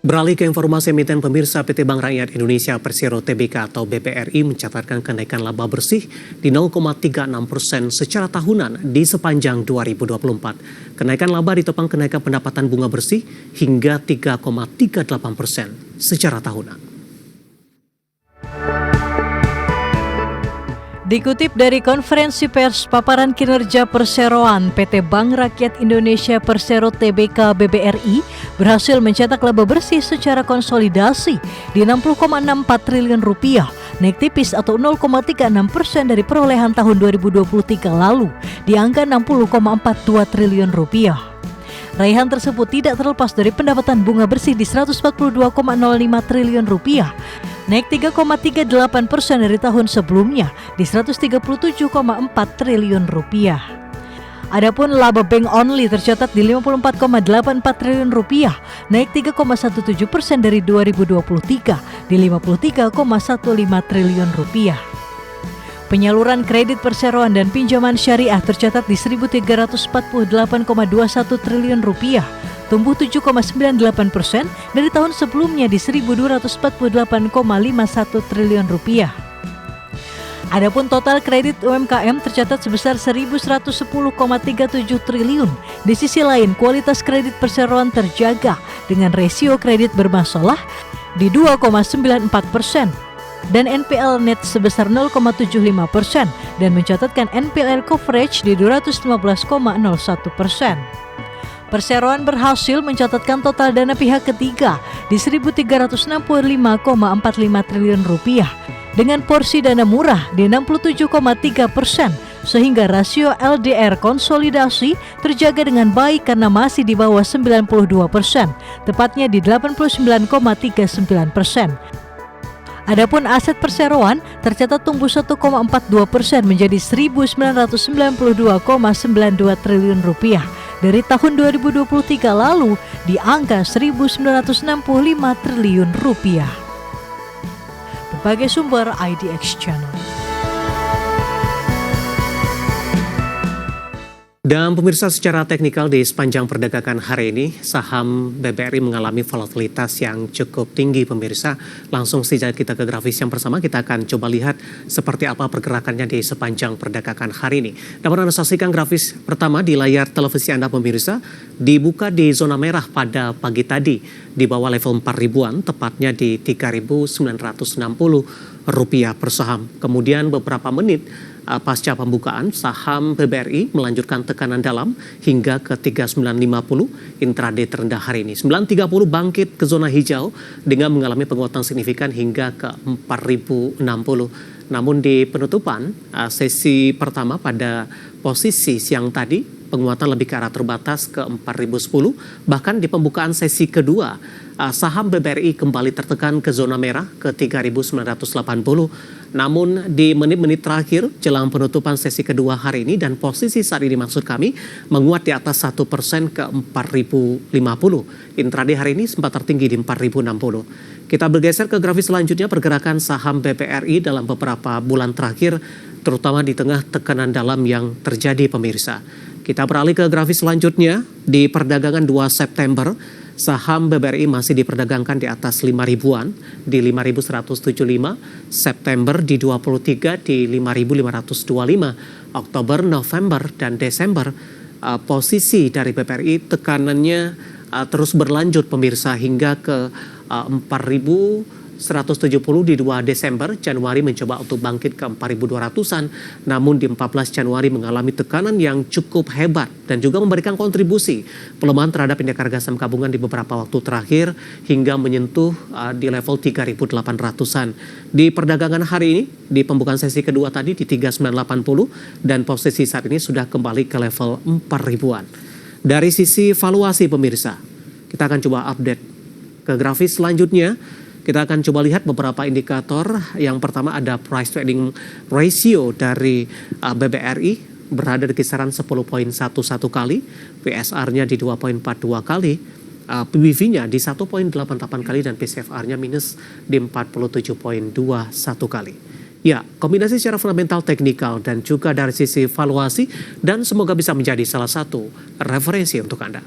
Beralih ke informasi emiten pemirsa, PT Bank Rakyat Indonesia Persero Tbk atau BBRI mencatatkan kenaikan laba bersih di 0,36% secara tahunan di sepanjang 2024. Kenaikan laba ditopang kenaikan pendapatan bunga bersih hingga 3,38% secara tahunan. Dikutip dari konferensi pers paparan kinerja perseroan, PT Bank Rakyat Indonesia Persero Tbk BBRI berhasil mencetak laba bersih secara konsolidasi di 60,64 triliun rupiah, naik tipis atau 0,36% dari perolehan tahun 2023 lalu di angka 60,42 triliun rupiah. Raihan tersebut tidak terlepas dari pendapatan bunga bersih di 142,05 triliun rupiah, naik 3,38% dari tahun sebelumnya di 137,4 triliun rupiah. Adapun laba bank only tercatat di 54,84 triliun rupiah, naik 3,17% dari 2023 di 53,15 triliun rupiah. Penyaluran kredit perseroan dan pinjaman syariah tercatat di 1.348,21 triliun rupiah, tumbuh 7,98% dari tahun sebelumnya di 1.248,51 triliun rupiah. Adapun total kredit UMKM tercatat sebesar 1.110,37 triliun. Di sisi lain, kualitas kredit perseroan terjaga dengan rasio kredit bermasalah di 2,94%. dan NPL net sebesar 0,75% dan mencatatkan NPL coverage di 215,01%. Perseroan berhasil mencatatkan total dana pihak ketiga di 1.365,45 triliun rupiah dengan porsi dana murah di 67,3%, sehingga rasio LDR konsolidasi terjaga dengan baik karena masih di bawah 92%, tepatnya di 89,39%. Adapun aset perseroan tercatat tumbuh 1,42% menjadi 1.992,92 triliun rupiah dari tahun 2023 lalu di angka 1.965 triliun rupiah. Berbagai sumber IDX Channel. Dan pemirsa, secara teknikal di sepanjang perdagangan hari ini, saham BBRI mengalami volatilitas yang cukup tinggi pemirsa. Langsung saja kita ke grafis yang pertama, kita akan coba lihat seperti apa pergerakannya di sepanjang perdagangan hari ini. Dapat Anda saksikan grafis pertama di layar televisi Anda pemirsa, dibuka di zona merah pada pagi tadi, di bawah level 4.000-an, tepatnya di Rp3.960 per saham. Kemudian beberapa menit pasca pembukaan, saham BBRI melanjutkan tekanan dalam hingga ke 3950 intraday terendah hari ini. 930 bangkit ke zona hijau dengan mengalami penguatan signifikan hingga ke 4060. Namun di penutupan sesi pertama pada posisi siang tadi, penguatan lebih ke arah terbatas ke 4010. Bahkan di pembukaan sesi kedua, saham BBRI kembali tertekan ke zona merah ke 3980. Namun di menit-menit terakhir jelang penutupan sesi kedua hari ini dan posisi saat ini maksud kami menguat di atas 1% ke 4050. Intraday hari ini sempat tertinggi di 4060. Kita bergeser ke grafis selanjutnya, pergerakan saham BBRI dalam beberapa bulan terakhir, terutama di tengah tekanan dalam yang terjadi pemirsa. Kita beralih ke grafis selanjutnya, di perdagangan 2 September, saham BBRI masih diperdagangkan di atas 5.000-an, di 5.175, September di 23 di 5.525, Oktober, November, dan Desember. Posisi dari BBRI tekanannya terus berlanjut pemirsa hingga ke 4.170 di 2 Desember. Januari mencoba untuk bangkit ke 4.200-an, namun di 14 Januari mengalami tekanan yang cukup hebat dan juga memberikan kontribusi pelemahan terhadap indeks harga saham gabungan di beberapa waktu terakhir hingga menyentuh di level 3.800-an. Di perdagangan hari ini, di pembukaan sesi kedua tadi di 3.980 dan posisi saat ini sudah kembali ke level 4.000-an. Dari sisi valuasi pemirsa, kita akan coba update ke grafis selanjutnya. Kita akan coba lihat beberapa indikator. Yang pertama ada price trading ratio dari BBRI berada di kisaran 10.11 kali, PSR-nya di 2.42 kali, PBV-nya di 1.88 kali dan PCFR-nya minus di 47.21 kali. Ya, kombinasi secara fundamental, teknikal dan juga dari sisi valuasi, dan semoga bisa menjadi salah satu referensi untuk Anda.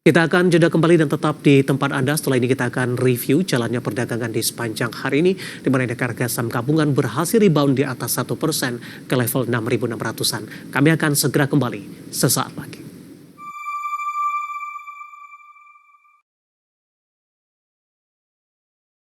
Kita akan jeda kembali dan tetap di tempat Anda. Setelah ini kita akan review jalannya perdagangan di sepanjang hari ini, di mana harga saham gabungan berhasil rebound di atas 1% ke level 6.600-an. Kami akan segera kembali sesaat lagi.